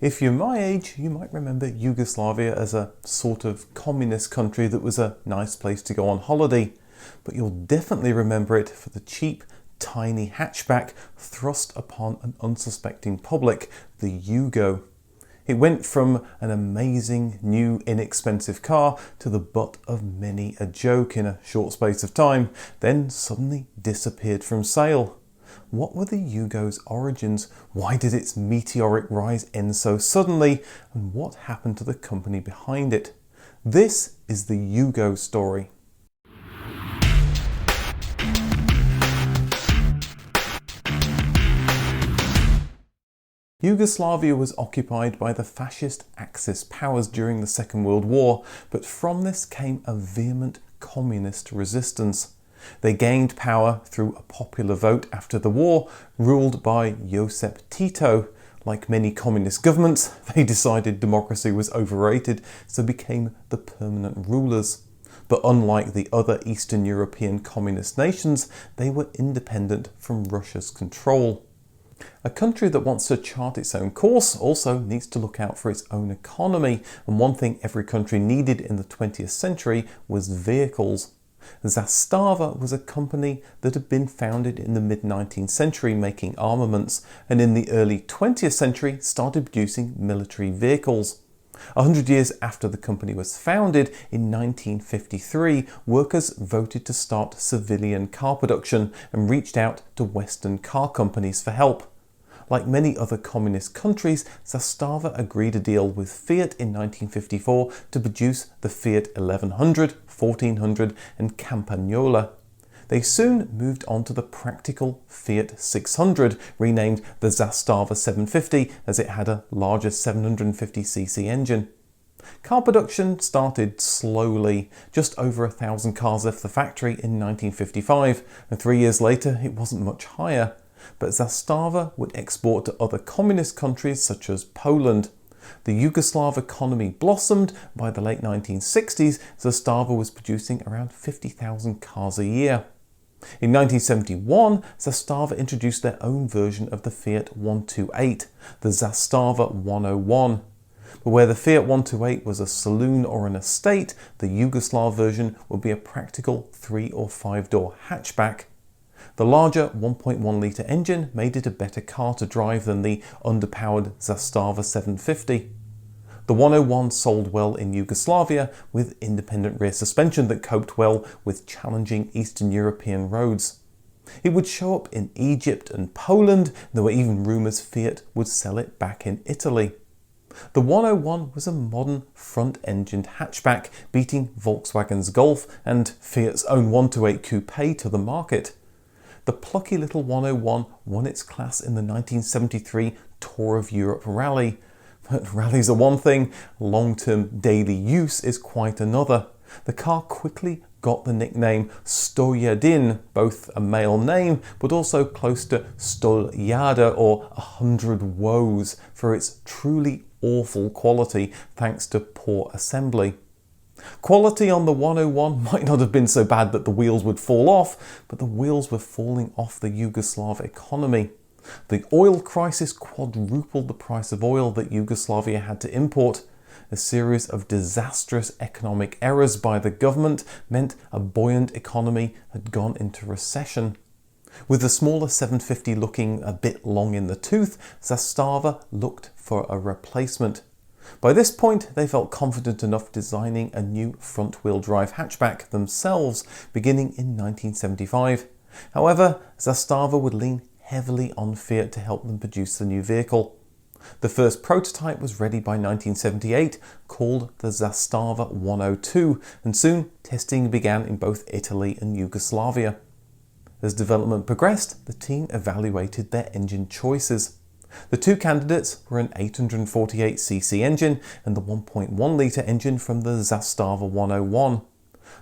If you're my age, you might remember Yugoslavia as a sort of communist country that was a nice place to go on holiday, but you'll definitely remember it for the cheap, tiny hatchback thrust upon an unsuspecting public, the Yugo. It went from an amazing, new, inexpensive car to the butt of many a joke in a short space of time, then suddenly disappeared from sale. What were the Yugo's origins? Why did its meteoric rise end so suddenly? And what happened to the company behind it? This is the Yugo story. Yugoslavia was occupied by the fascist Axis powers during the Second World War, but from this came a vehement communist resistance. They gained power through a popular vote after the war, ruled by Josip Tito. Like many communist governments, they decided democracy was overrated, so became the permanent rulers. But unlike the other Eastern European communist nations, they were independent from Russia's control. A country that wants to chart its own course also needs to look out for its own economy, and one thing every country needed in the 20th century was vehicles. Zastava was a company that had been founded in the mid-19th century making armaments, and in the early 20th century started producing military vehicles. 100 years after the company was founded, in 1953, workers voted to start civilian car production and reached out to Western car companies for help. Like many other communist countries, Zastava agreed a deal with Fiat in 1954 to produce the Fiat 1100, 1400 and Campagnola. They soon moved on to the practical Fiat 600, renamed the Zastava 750 as it had a larger 750cc engine. Car production started slowly. Just over 1,000 cars left the factory in 1955, and 3 years later it wasn't much higher. But Zastava would export to other communist countries such as Poland. The Yugoslav economy blossomed. By the late 1960s, Zastava was producing around 50,000 cars a year. In 1971, Zastava introduced their own version of the Fiat 128, the Zastava 101. But where the Fiat 128 was a saloon or an estate, the Yugoslav version would be a practical 3 or 5 door hatchback. The larger 1.1 litre engine made it a better car to drive than the underpowered Zastava 750. The 101 sold well in Yugoslavia with independent rear suspension that coped well with challenging Eastern European roads. It would show up in Egypt and Poland. There were even rumours Fiat would sell it back in Italy. The 101 was a modern front-engined hatchback, beating Volkswagen's Golf and Fiat's own 128 coupe to the market. The plucky little 101 won its class in the 1973 Tour of Europe rally. But rallies are one thing, long-term daily use is quite another. The car quickly got the nickname Stojadin, both a male name but also close to Stoljada or 100 woes for its truly awful quality thanks to poor assembly. Quality on the 101 might not have been so bad that the wheels would fall off, but the wheels were falling off the Yugoslav economy. The oil crisis quadrupled the price of oil that Yugoslavia had to import. A series of disastrous economic errors by the government meant a buoyant economy had gone into recession. With the smaller 750 looking a bit long in the tooth, Zastava looked for a replacement. By this point, they felt confident enough designing a new front-wheel drive hatchback themselves, beginning in 1975. However, Zastava would lean heavily on Fiat to help them produce the new vehicle. The first prototype was ready by 1978, called the Zastava 102, and soon testing began in both Italy and Yugoslavia. As development progressed, the team evaluated their engine choices. The two candidates were an 848cc engine and the 1.1 litre engine from the Zastava 101.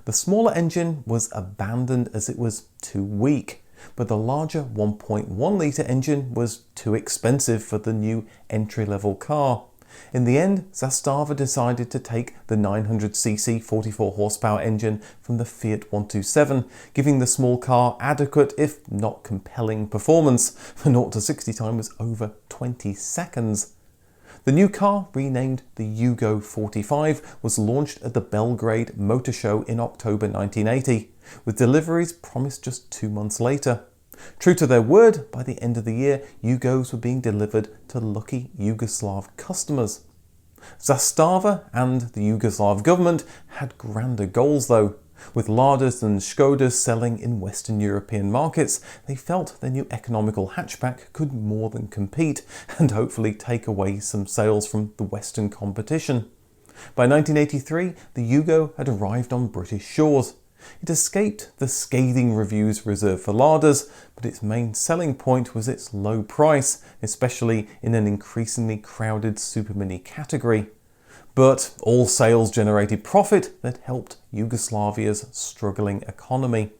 The smaller engine was abandoned as it was too weak, but the larger 1.1 litre engine was too expensive for the new entry-level car. In the end, Zastava decided to take the 900cc 44 horsepower engine from the Fiat 127, giving the small car adequate, if not compelling, performance. The 0 to 60 time was over 20 seconds. The new car, renamed the Yugo 45, was launched at the Belgrade Motor Show in October 1980, with deliveries promised just 2 months later. True to their word, by the end of the year, Yugos were being delivered to lucky Yugoslav customers. Zastava and the Yugoslav government had grander goals though. With Ladas and Škodas selling in Western European markets, they felt their new economical hatchback could more than compete and hopefully take away some sales from the Western competition. By 1983, the Yugo had arrived on British shores. It escaped the scathing reviews reserved for Ladas, but its main selling point was its low price, especially in an increasingly crowded Super Mini category. But all sales generated profit that helped Yugoslavia's struggling economy.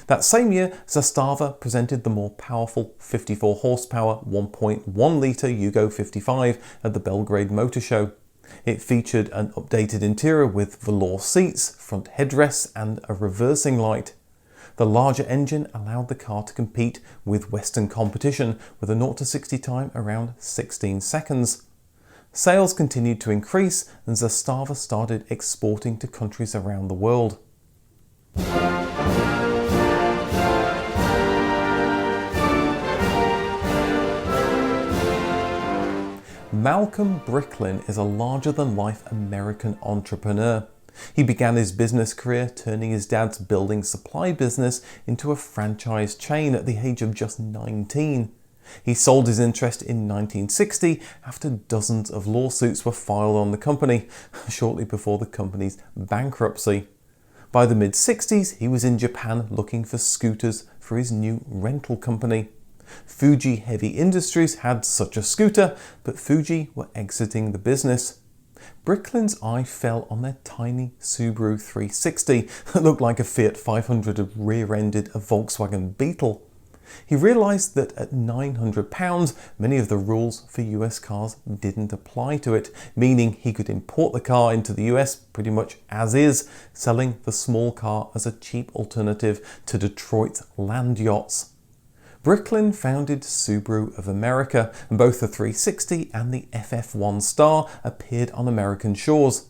That same year, Zastava presented the more powerful 54 horsepower 1.1 litre Yugo 55 at the Belgrade Motor Show. It featured an updated interior with velour seats, front headrests and a reversing light. The larger engine allowed the car to compete with Western competition with a 0 to 60 time around 16 seconds. Sales continued to increase and Zastava started exporting to countries around the world. Malcolm Bricklin is a larger-than-life American entrepreneur. He began his business career turning his dad's building supply business into a franchise chain at the age of just 19. He sold his interest in 1960 after dozens of lawsuits were filed on the company, shortly before the company's bankruptcy. By the mid-60s, he was in Japan looking for scooters for his new rental company. Fuji Heavy Industries had such a scooter, but Fuji were exiting the business. Bricklin's eye fell on their tiny Subaru 360 that looked like a Fiat 500 had rear-ended a Volkswagen Beetle. He realised that at £900, many of the rules for US cars didn't apply to it, meaning he could import the car into the US pretty much as is, selling the small car as a cheap alternative to Detroit's land yachts. Bricklin founded Subaru of America, and both the 360 and the FF1 Star appeared on American shores.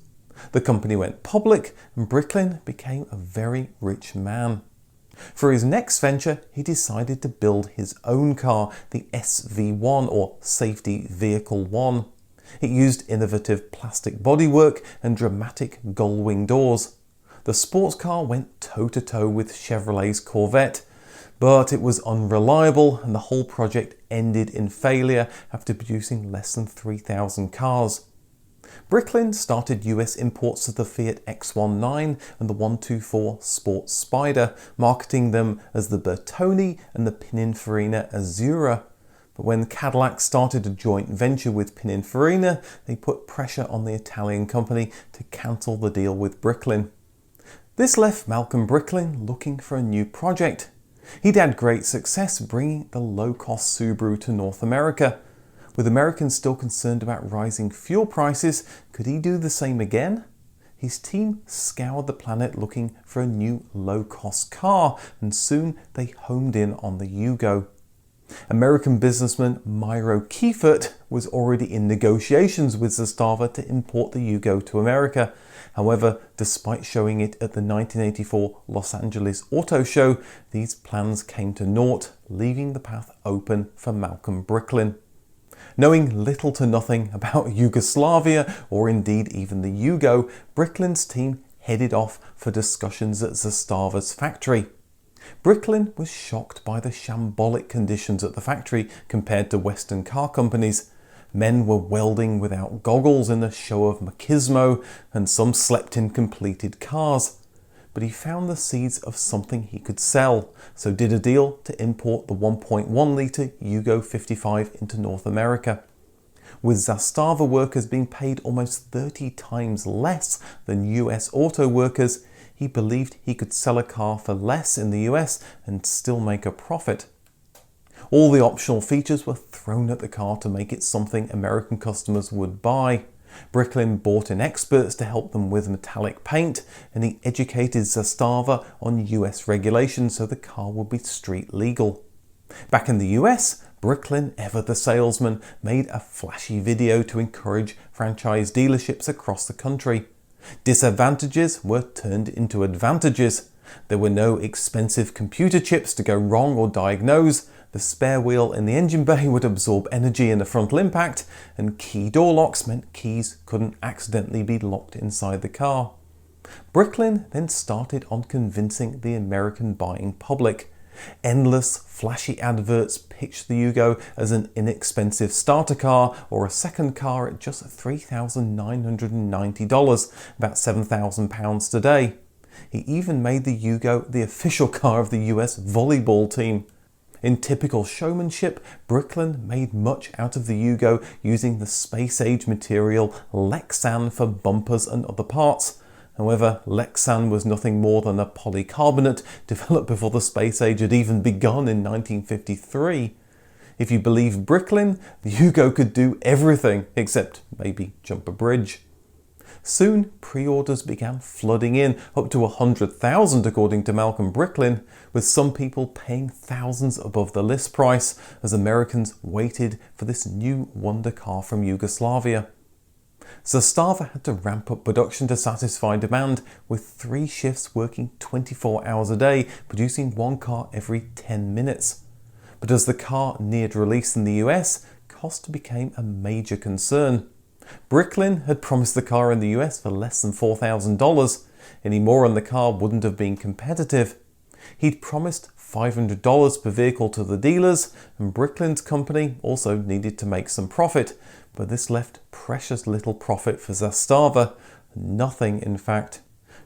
The company went public, and Bricklin became a very rich man. For his next venture, he decided to build his own car, the SV1 or Safety Vehicle 1. It used innovative plastic bodywork and dramatic gull-wing doors. The sports car went toe-to-toe with Chevrolet's Corvette, but it was unreliable and the whole project ended in failure after producing less than 3,000 cars. Bricklin started US imports of the Fiat X19 and the 124 Sport Spider, marketing them as the Bertone and the Pininfarina Azzurra. But when Cadillac started a joint venture with Pininfarina, they put pressure on the Italian company to cancel the deal with Bricklin. This left Malcolm Bricklin looking for a new project. He'd had great success bringing the low-cost Subaru to North America. With Americans still concerned about rising fuel prices, could he do the same again? His team scoured the planet looking for a new low-cost car, and soon they homed in on the Yugo. American businessman Miro Kiefert was already in negotiations with Zastava to import the Yugo to America. However, despite showing it at the 1984 Los Angeles Auto Show, these plans came to naught, leaving the path open for Malcolm Bricklin. Knowing little to nothing about Yugoslavia, or indeed even the Yugo, Bricklin's team headed off for discussions at Zastava's factory. Bricklin was shocked by the shambolic conditions at the factory compared to Western car companies. Men were welding without goggles in a show of machismo, and some slept in completed cars. But he found the seeds of something he could sell, so did a deal to import the 1.1 litre Yugo 55 into North America. With Zastava workers being paid almost 30 times less than US auto workers, he believed he could sell a car for less in the US and still make a profit. All the optional features were thrown at the car to make it something American customers would buy. Bricklin brought in experts to help them with metallic paint, and he educated Zastava on US regulations so the car would be street legal. Back in the US, Bricklin, ever the salesman, made a flashy video to encourage franchise dealerships across the country. Disadvantages were turned into advantages. There were no expensive computer chips to go wrong or diagnose, the spare wheel in the engine bay would absorb energy in the frontal impact, and key door locks meant keys couldn't accidentally be locked inside the car. Bricklin then started on convincing the American buying public. Endless, flashy adverts pitched the Yugo as an inexpensive starter car or a second car at just $3,990, about £7,000 today. He even made the Yugo the official car of the US volleyball team. In typical showmanship, Bricklin made much out of the Yugo using the space-age material Lexan for bumpers and other parts. However, Lexan was nothing more than a polycarbonate developed before the space age had even begun in 1953. If you believe Bricklin, the Yugo could do everything except maybe jump a bridge. Soon, pre-orders began flooding in, up to 100,000 according to Malcolm Bricklin, with some people paying thousands above the list price as Americans waited for this new wonder car from Yugoslavia. Zastava had to ramp up production to satisfy demand, with 3 shifts working 24 hours a day, producing one car every 10 minutes. But as the car neared release in the US, cost became a major concern. Bricklin had promised the car in the US for less than $4,000. Any more on the car wouldn't have been competitive. He'd promised $500 per vehicle to the dealers, and Bricklin's company also needed to make some profit, but this left precious little profit for Zastava. Nothing, in fact.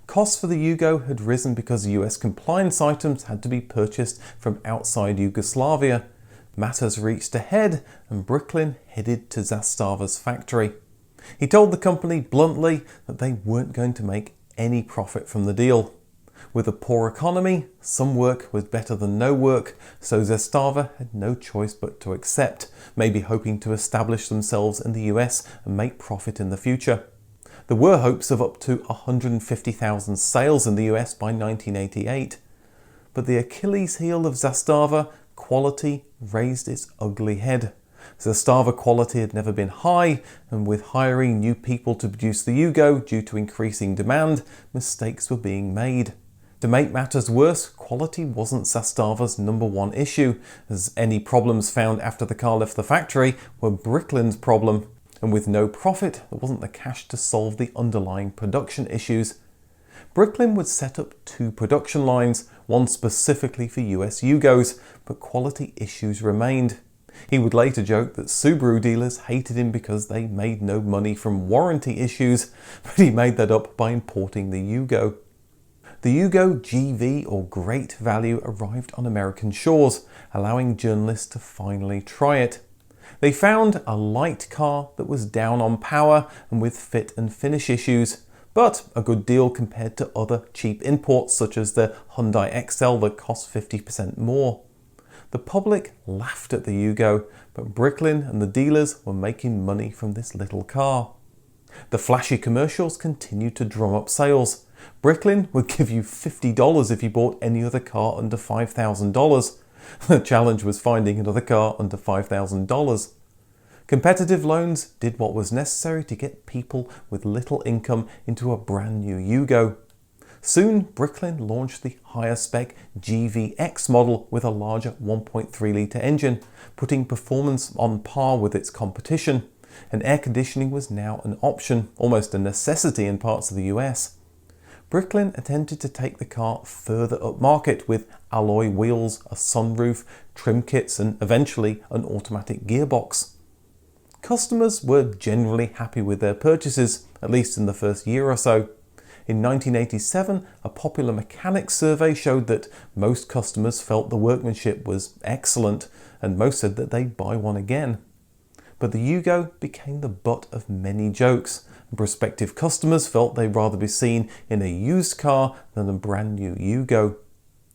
Costs for the Yugo had risen because US compliance items had to be purchased from outside Yugoslavia. Matters reached a head, and Bricklin headed to Zastava's factory. He told the company bluntly that they weren't going to make any profit from the deal. With a poor economy, some work was better than no work, so Zastava had no choice but to accept, maybe hoping to establish themselves in the US and make profit in the future. There were hopes of up to 150,000 sales in the US by 1988. But the Achilles heel of Zastava, quality, raised its ugly head. Zastava quality had never been high, and with hiring new people to produce the Yugo due to increasing demand, mistakes were being made. To make matters worse, quality wasn't Zastava's #1 issue, as any problems found after the car left the factory were Bricklin's problem, and with no profit, there wasn't the cash to solve the underlying production issues. Bricklin would set up 2 production lines, one specifically for US Yugos, but quality issues remained. He would later joke that Subaru dealers hated him because they made no money from warranty issues, but he made that up by importing the Yugo. The Yugo GV, or Great Value, arrived on American shores, allowing journalists to finally try it. They found a light car that was down on power and with fit and finish issues, but a good deal compared to other cheap imports such as the Hyundai XL that cost 50% more. The public laughed at the Yugo, but Bricklin and the dealers were making money from this little car. The flashy commercials continued to drum up sales. Bricklin would give you $50 if you bought any other car under $5,000. The challenge was finding another car under $5,000. Competitive loans did what was necessary to get people with little income into a brand new Yugo. Soon, Bricklin launched the higher spec GVX model with a larger 1.3 litre engine, putting performance on par with its competition, and air conditioning was now an option, almost a necessity in parts of the US. Bricklin attempted to take the car further upmarket with alloy wheels, a sunroof, trim kits, and eventually an automatic gearbox. Customers were generally happy with their purchases, at least in the first year or so. In 1987, a popular mechanics survey showed that most customers felt the workmanship was excellent, and most said that they'd buy one again. But the Yugo became the butt of many jokes, and prospective customers felt they'd rather be seen in a used car than a brand new Yugo.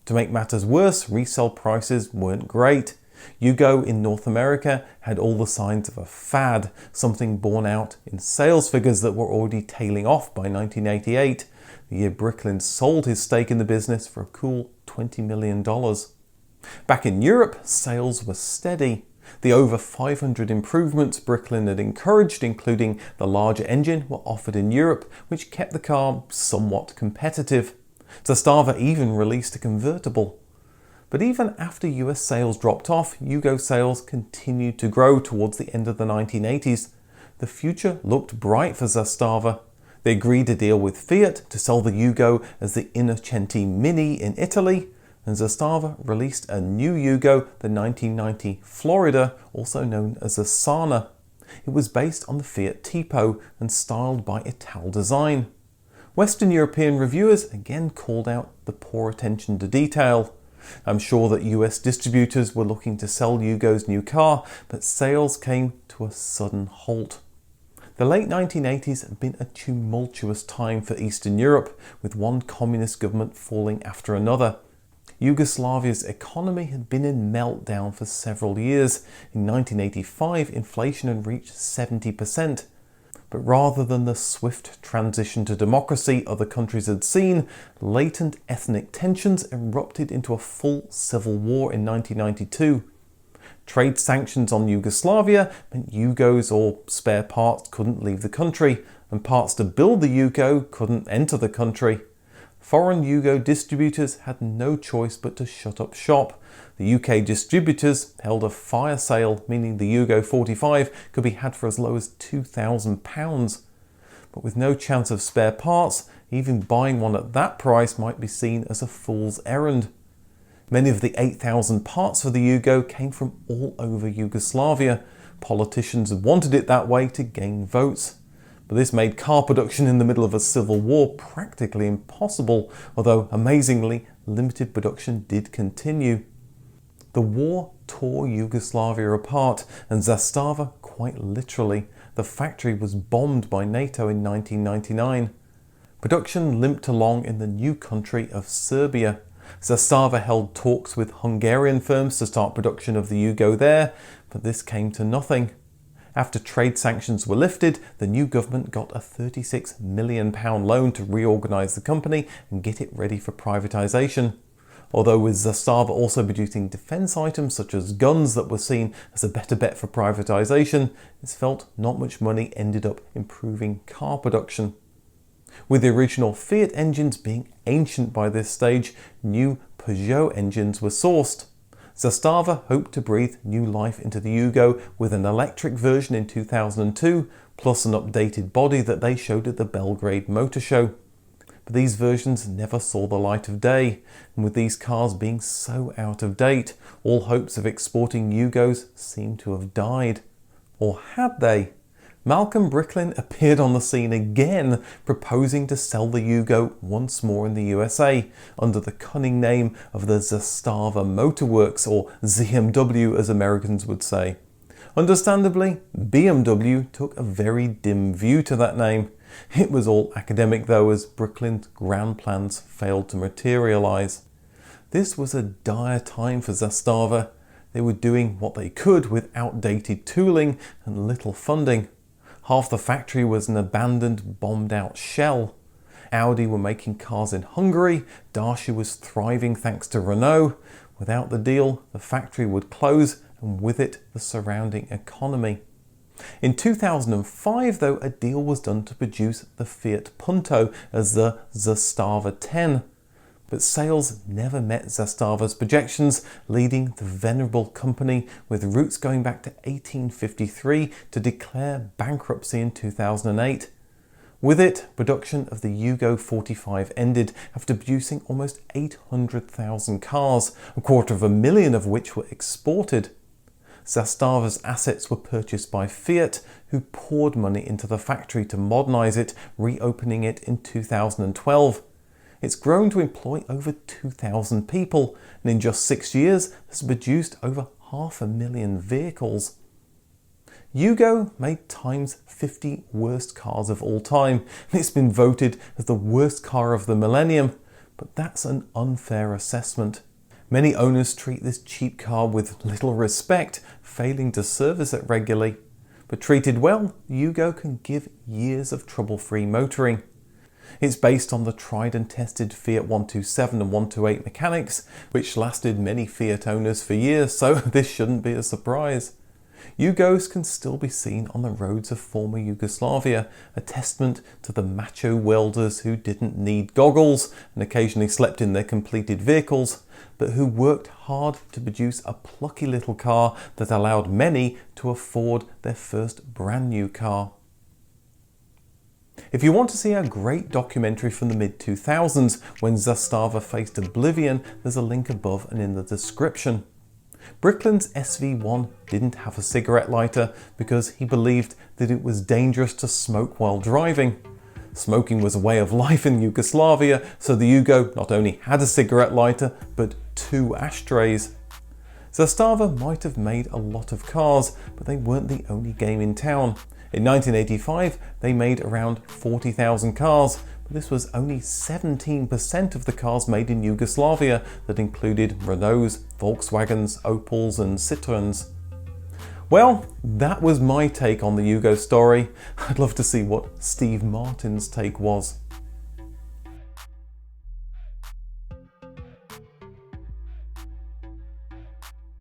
To make matters worse, resale prices weren't great. Yugo in North America had all the signs of a fad, something borne out in sales figures that were already tailing off by 1988, the year Bricklin sold his stake in the business for a cool $20 million. Back in Europe, sales were steady. The over 500 improvements Bricklin had encouraged, including the larger engine, were offered in Europe, which kept the car somewhat competitive. Zastava even released a convertible. But even after US sales dropped off, Yugo sales continued to grow towards the end of the 1980s. The future looked bright for Zastava. They agreed a deal with Fiat to sell the Yugo as the Innocenti Mini in Italy, and Zastava released a new Yugo, the 1990 Florida, also known as a Sana. It was based on the Fiat Tipo and styled by Ital Design. Western European reviewers again called out the poor attention to detail. I'm sure that US distributors were looking to sell Yugo's new car, but sales came to a sudden halt. The late 1980s had been a tumultuous time for Eastern Europe, with one communist government falling after another. Yugoslavia's economy had been in meltdown for several years. In 1985, inflation had reached 70%. But rather than the swift transition to democracy other countries had seen, latent ethnic tensions erupted into a full civil war in 1992. Trade sanctions on Yugoslavia meant Yugos or spare parts couldn't leave the country, and parts to build the Yugo couldn't enter the country. Foreign Yugo distributors had no choice but to shut up shop. The UK distributors held a fire sale, meaning the Yugo 45 could be had for as low as £2,000. But with no chance of spare parts, even buying one at that price might be seen as a fool's errand. Many of the 8,000 parts for the Yugo came from all over Yugoslavia. Politicians wanted it that way to gain votes. But this made car production in the middle of a civil war practically impossible, although amazingly, limited production did continue. The war tore Yugoslavia apart, and Zastava quite literally. The factory was bombed by NATO in 1999. Production limped along in the new country of Serbia. Zastava held talks with Hungarian firms to start production of the Yugo there, but this came to nothing. After trade sanctions were lifted, the new government got a £36 million loan to reorganise the company and get it ready for privatisation. Although with Zastava also producing defence items such as guns that were seen as a better bet for privatisation, it's felt not much money ended up improving car production. With the original Fiat engines being ancient by this stage, new Peugeot engines were sourced. Zastava hoped to breathe new life into the Yugo with an electric version in 2002, plus an updated body that they showed at the Belgrade Motor Show. But these versions never saw the light of day, and with these cars being so out of date, all hopes of exporting Yugos seemed to have died. Or had they? Malcolm Bricklin appeared on the scene again, proposing to sell the Yugo once more in the USA, under the cunning name of the Zastava Motor Works, or ZMW as Americans would say. Understandably, BMW took a very dim view to that name. It was all academic though, as Bricklin's grand plans failed to materialise. This was a dire time for Zastava. They were doing what they could with outdated tooling and little funding. Half the factory was an abandoned, bombed-out shell. Audi were making cars in Hungary, Dacia was thriving thanks to Renault. Without the deal, the factory would close, and with it, the surrounding economy. In 2005, though, a deal was done to produce the Fiat Punto as the Zastava 10. But sales never met Zastava's projections, leading the venerable company, with roots going back to 1853, to declare bankruptcy in 2008. With it, production of the Yugo 45 ended after producing almost 800,000 cars, 250,000 of which were exported. Zastava's assets were purchased by Fiat, who poured money into the factory to modernise it, reopening it in 2012. It's grown to employ over 2,000 people, and in just 6 years has produced over 500,000 vehicles. Yugo made Time's 50 worst cars of all time, and it's been voted as the worst car of the millennium, but that's an unfair assessment. Many owners treat this cheap car with little respect, failing to service it regularly. But treated well, Yugo can give years of trouble-free motoring. It's based on the tried and tested Fiat 127 and 128 mechanics, which lasted many Fiat owners for years, so this shouldn't be a surprise. Yugos can still be seen on the roads of former Yugoslavia, a testament to the macho welders who didn't need goggles and occasionally slept in their completed vehicles, but who worked hard to produce a plucky little car that allowed many to afford their first brand new car. If you want to see a great documentary from the mid-2000s when Zastava faced oblivion, there's a link above and in the description. Bricklin's SV1 didn't have a cigarette lighter because he believed that it was dangerous to smoke while driving. Smoking was a way of life in Yugoslavia, so the Yugo not only had a cigarette lighter, but 2 ashtrays. Zastava might have made a lot of cars, but they weren't the only game in town. In 1985, they made around 40,000 cars, but this was only 17% of the cars made in Yugoslavia that included Renaults, Volkswagens, Opels and Citroens. Well, that was my take on the Yugo story. I'd love to see what Steve Martin's take was.